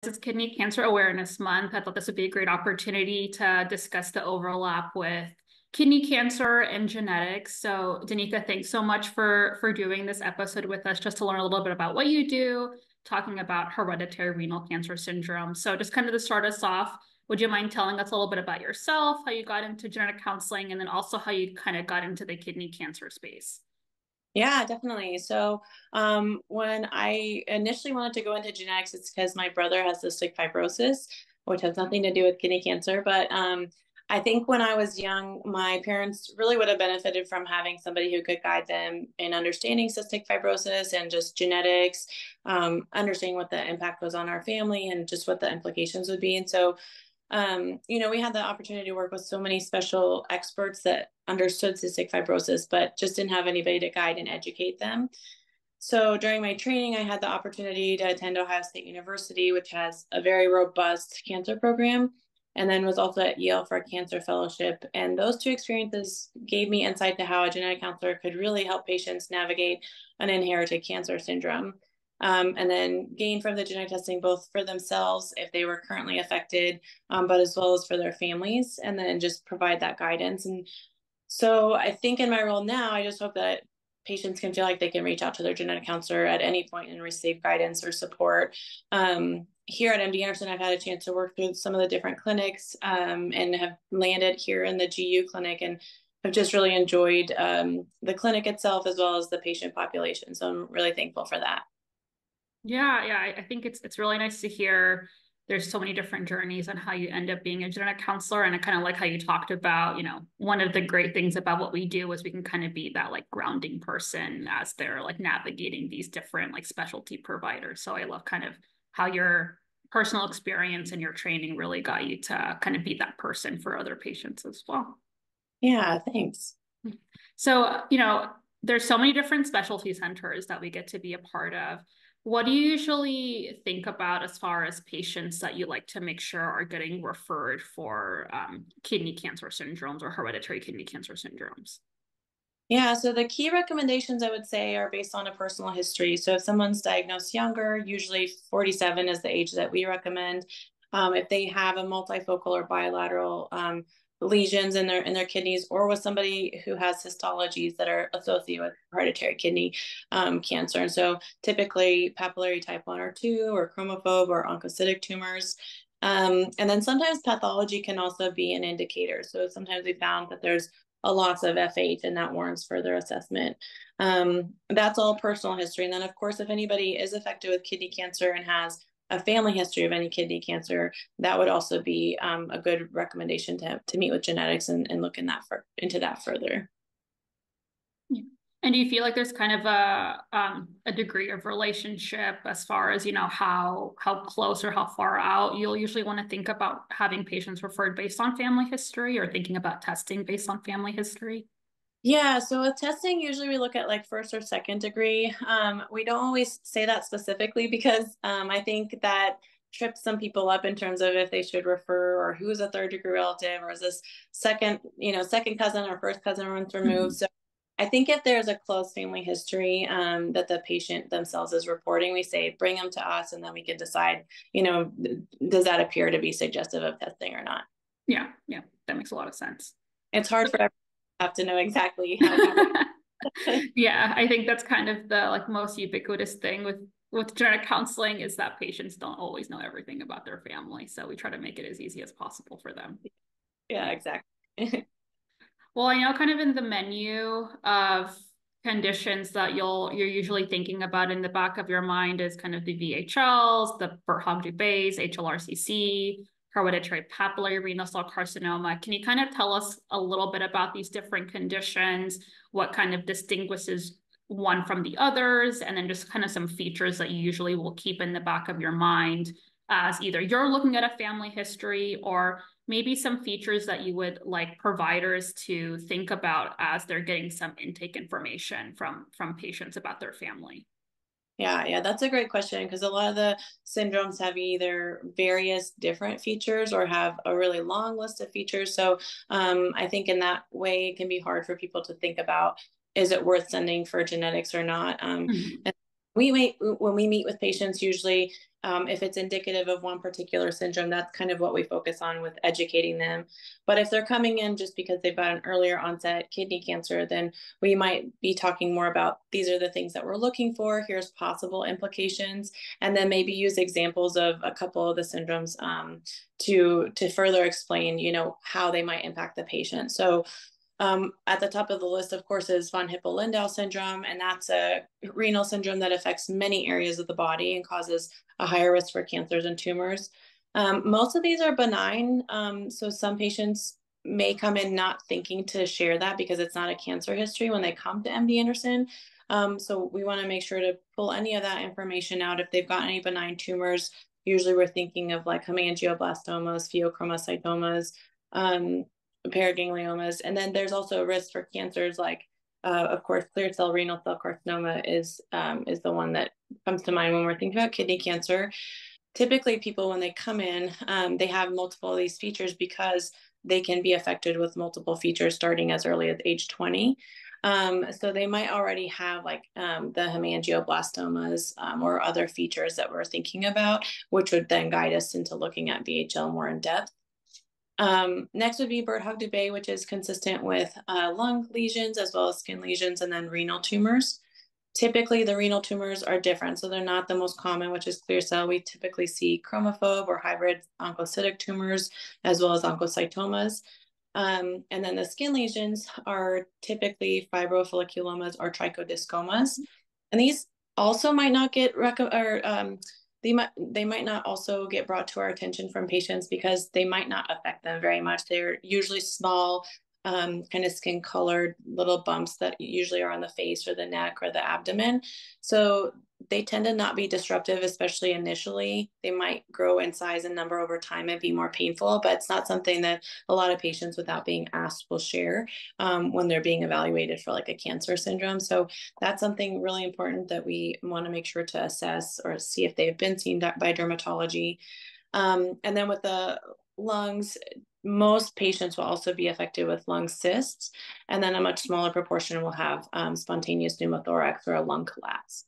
It's Kidney Cancer Awareness Month. I thought this would be a great opportunity to discuss the overlap with kidney cancer and genetics. So, Donika, thanks so much for doing this episode with us, just to learn a little bit about what you do, talking about hereditary renal cancer syndrome. So, just kind of to start us off, would you mind telling us a little bit about yourself, how you got into genetic counseling, and then also how you kind of got into the kidney cancer space? Yeah, definitely. When I initially wanted to go into genetics, it's because my brother has cystic fibrosis, which has nothing to do with kidney cancer. But I think when I was young, my parents really would have benefited from having somebody who could guide them in understanding cystic fibrosis and just genetics, understanding what the impact was on our family and just what the implications would be. We had the opportunity to work with so many special experts that understood cystic fibrosis, but just didn't have anybody to guide and educate them. So during my training, I had the opportunity to attend Ohio State University, which has a very robust cancer program, and then was also at Yale for a cancer fellowship. And those two experiences gave me insight to how a genetic counselor could really help patients navigate an inherited cancer syndrome. And then gain from the genetic testing both for themselves if they were currently affected, but as well as for their families, and then just provide that guidance. And so I think in my role now, I just hope that patients can feel like they can reach out to their genetic counselor at any point and receive guidance or support. Here at MD Anderson, I've had a chance to work through some of the different clinics, and have landed here in the GU clinic, and have just really enjoyed the clinic itself as well as the patient population. So I'm really thankful for that. Yeah, I think it's really nice to hear there's so many different journeys on how you end up being a genetic counselor. And I kind of like how you talked about, one of the great things about what we do is we can kind of be that like grounding person as they're like navigating these different like specialty providers. So I love kind of how your personal experience and your training really got you to kind of be that person for other patients as well. Yeah, thanks. So, there's so many different specialty centers that we get to be a part of. What do you usually think about as far as patients that you like to make sure are getting referred for kidney cancer syndromes or hereditary kidney cancer syndromes? Yeah, so the key recommendations I would say are based on a personal history. So if someone's diagnosed younger, usually 47 is the age that we recommend. If they have a multifocal or bilateral lesions in their kidneys, or with somebody who has histologies that are associated with hereditary kidney cancer. And so typically papillary type 1 or 2, or chromophobe or oncocytic tumors. And then sometimes pathology can also be an indicator. So sometimes we found that there's a loss of FH, and that warrants further assessment. That's all personal history. And then, of course, if anybody is affected with kidney cancer and has a family history of any kidney cancer, that would also be a good recommendation to meet with genetics and look into that further. Yeah. And do you feel like there's kind of a degree of relationship as far as, how close or how far out you'll usually want to think about having patients referred based on family history, or thinking about testing based on family history? Yeah, so with testing, usually we look at like first or second degree. We don't always say that specifically because I think that trips some people up in terms of if they should refer, or who's a third degree relative, or is this second cousin or first cousin once removed. Mhm. So I think if there's a close family history that the patient themselves is reporting, we say bring them to us, and then we can decide, does that appear to be suggestive of testing or not. Yeah, that makes a lot of sense. It's hard for everyone to have to know exactly how it happened. Yeah, I think that's kind of the like most ubiquitous thing with genetic counseling, is that patients don't always know everything about their family. So we try to make it as easy as possible for them. Yeah, Yeah. exactly. Well, I know kind of in the menu of conditions that you're usually thinking about in the back of your mind is kind of the VHLs, the Burkitt-Hogg-Dubé's, HLRCC, hereditary papillary renal cell carcinoma. Can you kind of tell us a little bit about these different conditions, what kind of distinguishes one from the others, and then just kind of some features that you usually will keep in the back of your mind as either you're looking at a family history, or maybe some features that you would like providers to think about as they're getting some intake information from patients about their family? Yeah, that's a great question because a lot of the syndromes have either various different features or have a really long list of features. So I think in that way, it can be hard for people to think about, is it worth sending for genetics or not? Mhm. And when we meet with patients, usually If it's indicative of one particular syndrome, that's kind of what we focus on with educating them. But if they're coming in just because they've got an earlier onset kidney cancer, then we might be talking more about these are the things that we're looking for. Here's possible implications, and then maybe use examples of a couple of the syndromes to further explain, how they might impact the patient. So at the top of the list, of course, is von Hippel-Lindau syndrome, and that's a renal syndrome that affects many areas of the body and causes a higher risk for cancers and tumors. Most of these are benign, so some patients may come in not thinking to share that because it's not a cancer history when they come to MD Anderson. So we want to make sure to pull any of that information out. If they've got any benign tumors, usually we're thinking of like hemangioblastomas, pheochromocytomas, paragangliomas. And then there's also a risk for cancers like, of course, clear cell renal cell carcinoma is the one that comes to mind when we're thinking about kidney cancer. Typically, people, when they come in, they have multiple of these features because they can be affected with multiple features starting as early as age 20. So they might already have like the hemangioblastomas or other features that we're thinking about, which would then guide us into looking at VHL more in depth. Next would be Birt-Hogg-Dubé, which is consistent with lung lesions as well as skin lesions, and then renal tumors. Typically, the renal tumors are different, so they're not the most common, which is clear cell. We typically see chromophobe or hybrid oncocytic tumors as well as oncocytomas. And then the skin lesions are typically fibrofolliculomas or trichodiscomas. And these also might not get they might not also get brought to our attention from patients because they might not affect them very much. They're usually small, kind of skin colored little bumps that usually are on the face or the neck or the abdomen. So they tend to not be disruptive, especially initially. They might grow in size and number over time and be more painful, but it's not something that a lot of patients without being asked will share when they're being evaluated for like a cancer syndrome. So that's something really important that we want to make sure to assess or see if they've been seen by dermatology. And then with the lungs, most patients will also be affected with lung cysts, and then a much smaller proportion will have spontaneous pneumothorax or a lung collapse.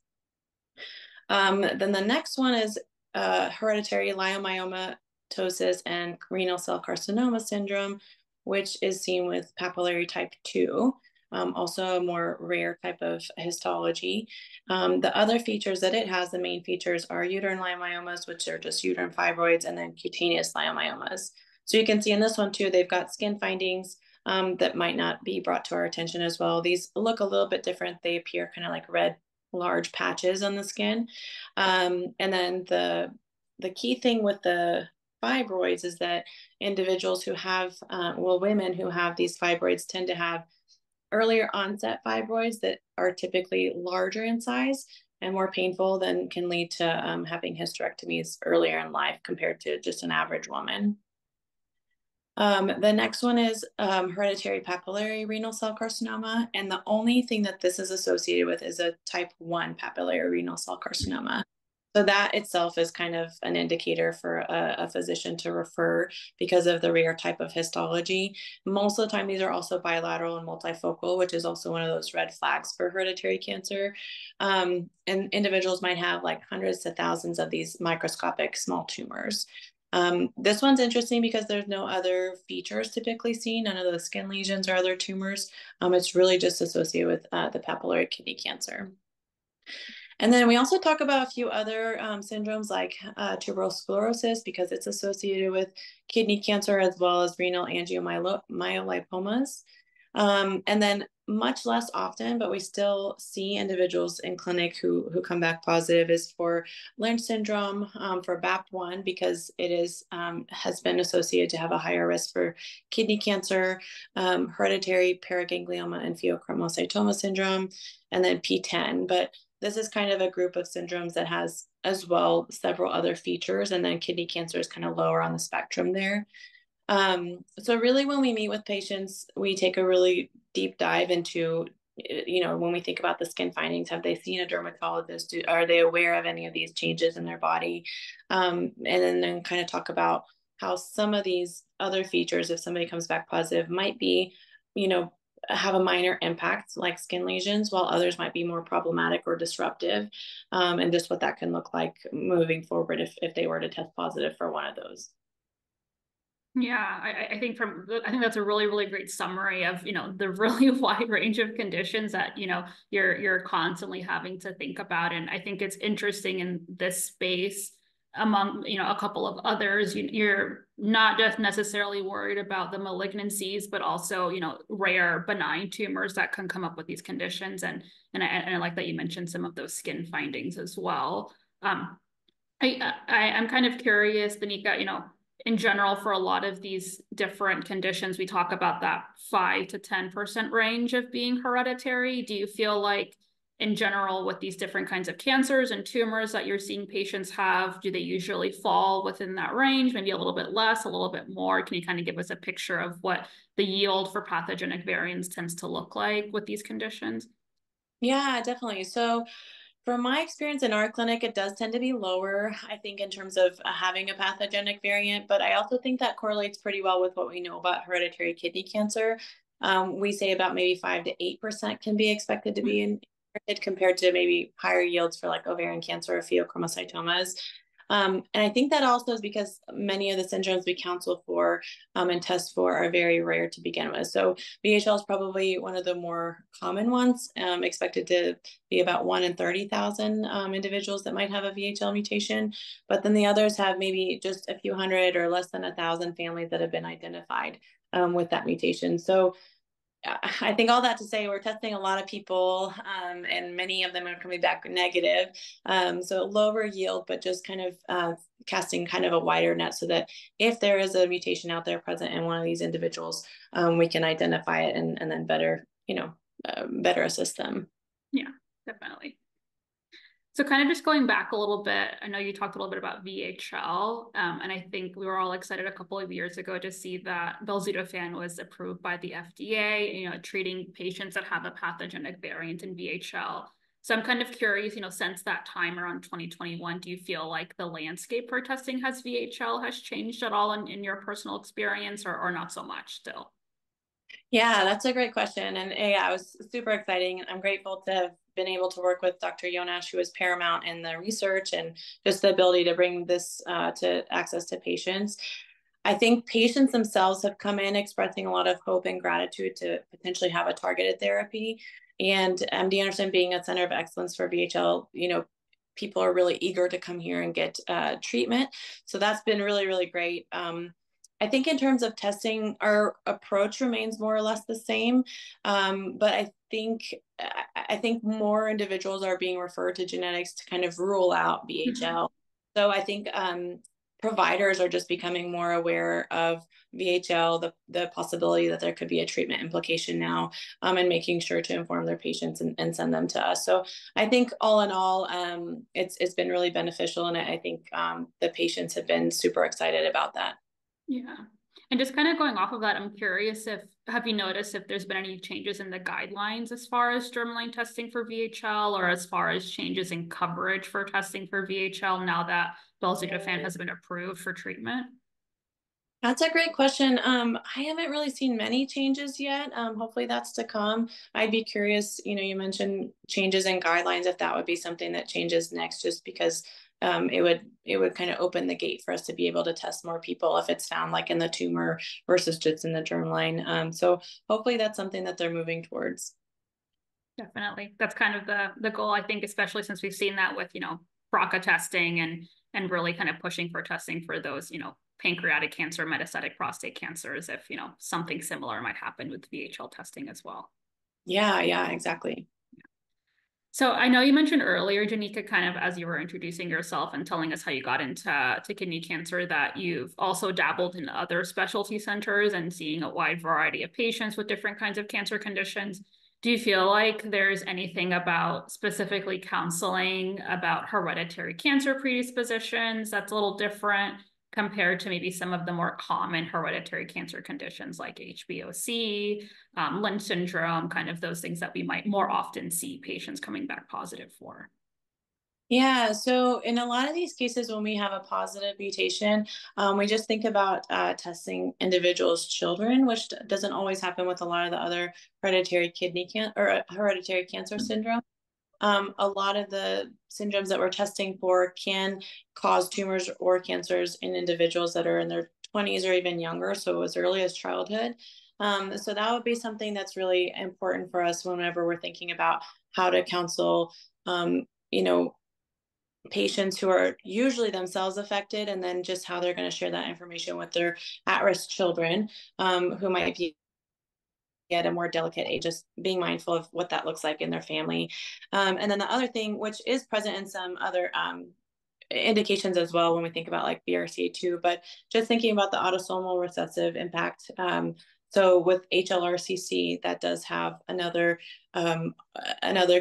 Then the next one is hereditary leiomyomatosis and renal cell carcinoma syndrome, which is seen with papillary type 2, also a more rare type of histology. The other features that it has, the main features are uterine leiomyomas, which are just uterine fibroids, and then cutaneous leiomyomas. So you can see in this one too, they've got skin findings that might not be brought to our attention as well. These look a little bit different. They appear kind of like red, large patches on the skin. And then the key thing with the fibroids is that individuals who have, women who have these fibroids tend to have earlier onset fibroids that are typically larger in size and more painful, than can lead to having hysterectomies earlier in life compared to just an average woman. The next one is hereditary papillary renal cell carcinoma. And the only thing that this is associated with is a type 1 papillary renal cell carcinoma. So that itself is kind of an indicator for a physician to refer because of the rare type of histology. Most of the time, these are also bilateral and multifocal, which is also one of those red flags for hereditary cancer. And individuals might have like hundreds to thousands of these microscopic small tumors. This one's interesting because there's no other features typically seen, none of those skin lesions or other tumors. It's really just associated with the papillary kidney cancer. And then we also talk about a few other syndromes like tuberous sclerosis because it's associated with kidney cancer as well as renal angiomyolipomas. And then much less often, but we still see individuals in clinic who come back positive, is for Lynch syndrome, for BAP1, because it is has been associated to have a higher risk for kidney cancer, hereditary paraganglioma and pheochromocytoma syndrome, and then P10. But this is kind of a group of syndromes that has as well several other features, and then kidney cancer is kind of lower on the spectrum there. So really when we meet with patients, we take a really deep dive into, when we think about the skin findings, have they seen a dermatologist? Are they aware of any of these changes in their body? And then kind of talk about how some of these other features, if somebody comes back positive, might be, have a minor impact, like skin lesions, while others might be more problematic or disruptive, and just what that can look like moving forward if they were to test positive for one of those. Yeah, I think I think that's a really, really great summary of, the really wide range of conditions that, you're constantly having to think about. And I think it's interesting in this space among, a couple of others, you're not just necessarily worried about the malignancies, but also, rare benign tumors that can come up with these conditions. And I like that you mentioned some of those skin findings as well. I'm kind of curious, Danica, in general, for a lot of these different conditions, we talk about that 5 to 10% range of being hereditary. Do you feel like, in general, with these different kinds of cancers and tumors that you're seeing patients have, do they usually fall within that range, maybe a little bit less, a little bit more? Can you kind of give us a picture of what the yield for pathogenic variants tends to look like with these conditions? Yeah, definitely. So from my experience in our clinic, it does tend to be lower, I think, in terms of having a pathogenic variant, but I also think that correlates pretty well with what we know about hereditary kidney cancer. We say about maybe 5 to 8% can be expected to be inherited compared to maybe higher yields for like ovarian cancer or pheochromocytomas. And I think that also is because many of the syndromes we counsel for and test for are very rare to begin with. So VHL is probably one of the more common ones, expected to be about 1 in 30,000 individuals that might have a VHL mutation. But then the others have maybe just a few hundred or less than 1,000 families that have been identified with that mutation. So I think all that to say we're testing a lot of people, and many of them are coming back negative. So lower yield, but just kind of casting kind of a wider net so that if there is a mutation out there present in one of these individuals, we can identify it and then better, better assist them. Yeah, definitely. So kind of just going back a little bit, I know you talked a little bit about VHL, and I think we were all excited a couple of years ago to see that belzutifan was approved by the FDA, treating patients that have a pathogenic variant in VHL. So I'm kind of curious, since that time around 2021, do you feel like the landscape for testing VHL has changed at all in your personal experience, or not so much still? Yeah, that's a great question. And yeah, it was super exciting. And I'm grateful to have been able to work with Dr. Yonash, who was paramount in the research and just the ability to bring this to access to patients. I think patients themselves have come in expressing a lot of hope and gratitude to potentially have a targeted therapy. And MD Anderson being a center of excellence for VHL, people are really eager to come here and get treatment. So that's been really, really great. I think in terms of testing, our approach remains more or less the same, but I think more individuals are being referred to genetics to kind of rule out Mhm. VHL. So I think providers are just becoming more aware of VHL, the possibility that there could be a treatment implication now, and making sure to inform their patients and send them to us. So I think all in all, it's been really beneficial, and I think the patients have been super excited about that. Yeah. And just kind of going off of that, I'm curious have you noticed if there's been any changes in the guidelines as far as germline testing for VHL or as far as changes in coverage for testing for VHL now that belzutifan has been approved for treatment? That's a great question. I haven't really seen many changes yet. Hopefully that's to come. I'd be curious, you mentioned changes in guidelines, if that would be something that changes next, just because it would kind of open the gate for us to be able to test more people if it's found like in the tumor versus just in the germline. So hopefully that's something that they're moving towards. Definitely. That's kind of the goal, I think, especially since we've seen that with, BRCA testing and really kind of pushing for testing for those, pancreatic cancer, metastatic prostate cancers, if, something similar might happen with VHL testing as well. Yeah, yeah, exactly. So I know you mentioned earlier, Janika, kind of as you were introducing yourself and telling us how you got into kidney cancer, that you've also dabbled in other specialty centers and seeing a wide variety of patients with different kinds of cancer conditions. Do you feel like there's anything about specifically counseling about hereditary cancer predispositions that's a little different compared to maybe some of the more common hereditary cancer conditions like HBOC, Lynch syndrome, kind of those things that we might more often see patients coming back positive for? Yeah, so in a lot of these cases, when we have a positive mutation, we just think about testing individuals' children, which doesn't always happen with a lot of the other hereditary kidney can or hereditary cancer syndrome. A lot of the syndromes that we're testing for can cause tumors or cancers in individuals that are in their 20s or even younger, so as early as childhood. So that would be something that's really important for us whenever we're thinking about how to counsel, you know, patients who are usually themselves affected, and then just how they're going to share that information with their at-risk children, who might be at a more delicate age, just being mindful of what that looks like in their family. And then the other thing, which is present in some other indications as well when we think about like BRCA2, but just thinking about the autosomal recessive impact. So with HLRCC, that does have another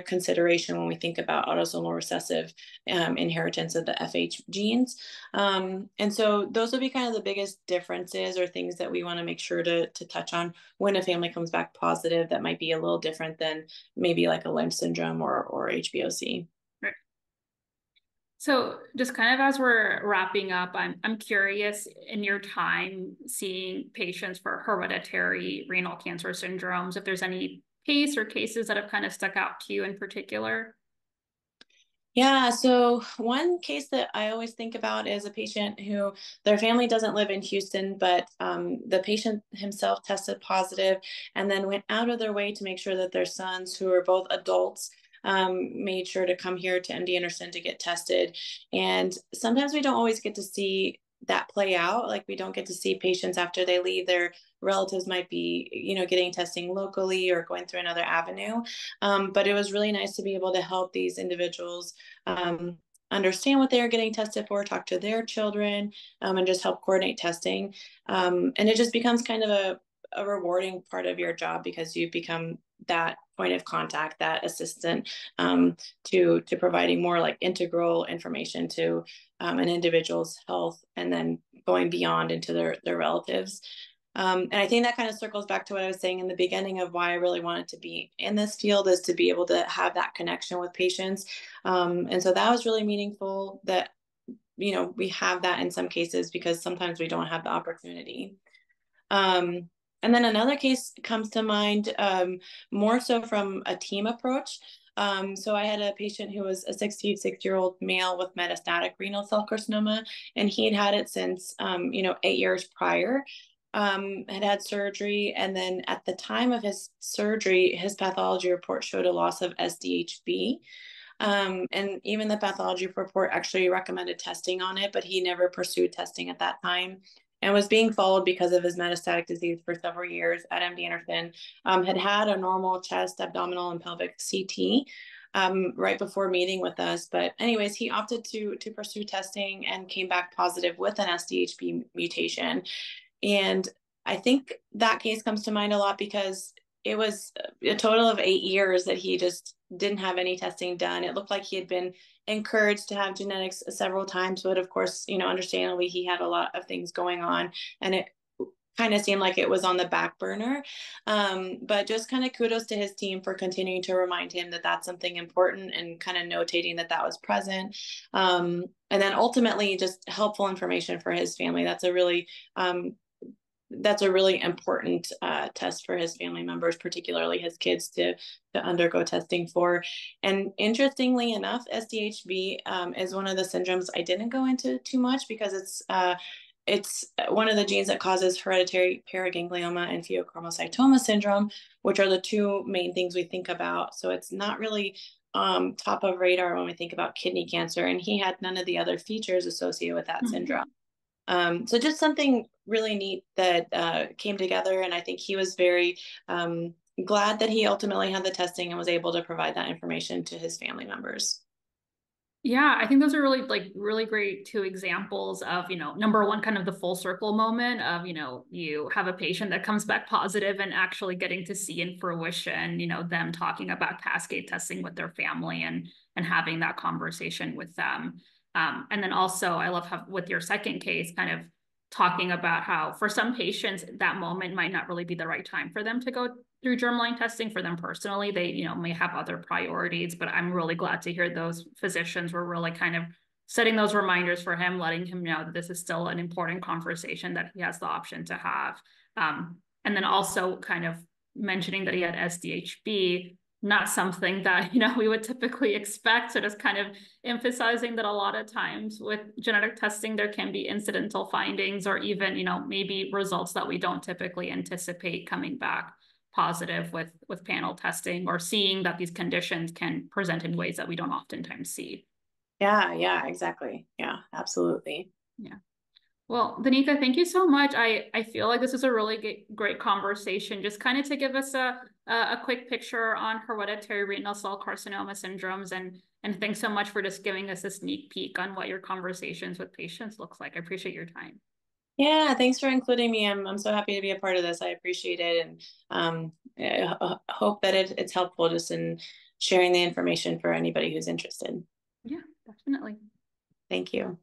consideration when we think about autosomal recessive inheritance of the FH genes. And so those would be kind of the biggest differences or things that we want to make sure to touch on when a family comes back positive that might be a little different than maybe like a Lynch syndrome or HBOC. So just kind of as we're wrapping up, I'm curious in your time seeing patients for hereditary renal cancer syndromes, if there's any case or cases that have kind of stuck out to you in particular. Yeah, so one case that I always think about is a patient who their family doesn't live in Houston, but the patient himself tested positive and then went out of their way to make sure that their sons, who are both adults, made sure to come here to MD Anderson to get tested. And sometimes we don't always get to see that play out. Like we don't get to see patients after they leave. Their relatives might be, getting testing locally or going through another avenue. But it was really nice to be able to help these individuals understand what they are getting tested for, talk to their children, and just help coordinate testing. And it just becomes kind of a rewarding part of your job because you become that point of contact, that assistant, to providing more like integral information to an individual's health, and then going beyond into their relatives. And I think that kind of circles back to what I was saying in the beginning of why I really wanted to be in this field, is to be able to have that connection with patients. And so that was really meaningful that, we have that in some cases because sometimes we don't have the opportunity. And then another case comes to mind, more so from a team approach. So I had a patient who was a 66-year-old male with metastatic renal cell carcinoma, and he had it since, 8 years prior. Had surgery, and then at the time of his surgery, his pathology report showed a loss of SDHB. And even the pathology report actually recommended testing on it, but he never pursued testing at that time and was being followed because of his metastatic disease for several years at MD Anderson. Had a normal chest, abdominal, and pelvic CT right before meeting with us. But anyways, he opted to pursue testing and came back positive with an SDHB mutation. And I think that case comes to mind a lot because it was a total of 8 years that he just didn't have any testing done. It looked like he had been encouraged to have genetics several times, but of course, understandably, he had a lot of things going on, and it kind of seemed like it was on the back burner. But just kind of kudos to his team for continuing to remind him that that's something important and kind of notating that that was present. And then ultimately, just helpful information for his family. That's a really important test for his family members, particularly his kids, to undergo testing for. And interestingly enough, SDHB is one of the syndromes I didn't go into too much because it's one of the genes that causes hereditary paraganglioma and pheochromocytoma syndrome, which are the two main things we think about. So it's not really top of radar when we think about kidney cancer. And he had none of the other features associated with that syndrome. So just something really neat that came together. And I think he was very glad that he ultimately had the testing and was able to provide that information to his family members. Yeah, I think those are really great two examples of, number one, kind of the full circle moment of, you have a patient that comes back positive and actually getting to see in fruition, them talking about cascade testing with their family and having that conversation with them. And then also I love how with your second case, kind of talking about how for some patients that moment might not really be the right time for them to go through germline testing for them personally. They, may have other priorities, but I'm really glad to hear those physicians were really kind of setting those reminders for him, letting him know that this is still an important conversation that he has the option to have. And then also kind of mentioning that he had SDHB, not something that, we would typically expect. So just kind of emphasizing that a lot of times with genetic testing, there can be incidental findings or even, maybe results that we don't typically anticipate coming back positive with panel testing, or seeing that these conditions can present in ways that we don't oftentimes see. Yeah, exactly. Yeah, absolutely. Yeah. Well, Donika, thank you so much. I feel like this is a really great conversation, just kind of to give us a quick picture on hereditary renal cell carcinoma syndromes, and thanks so much for just giving us a sneak peek on what your conversations with patients looks like. I appreciate your time. Yeah, thanks for including me. I'm so happy to be a part of this. I appreciate it, and I hope that it's helpful just in sharing the information for anybody who's interested. Yeah, definitely. Thank you.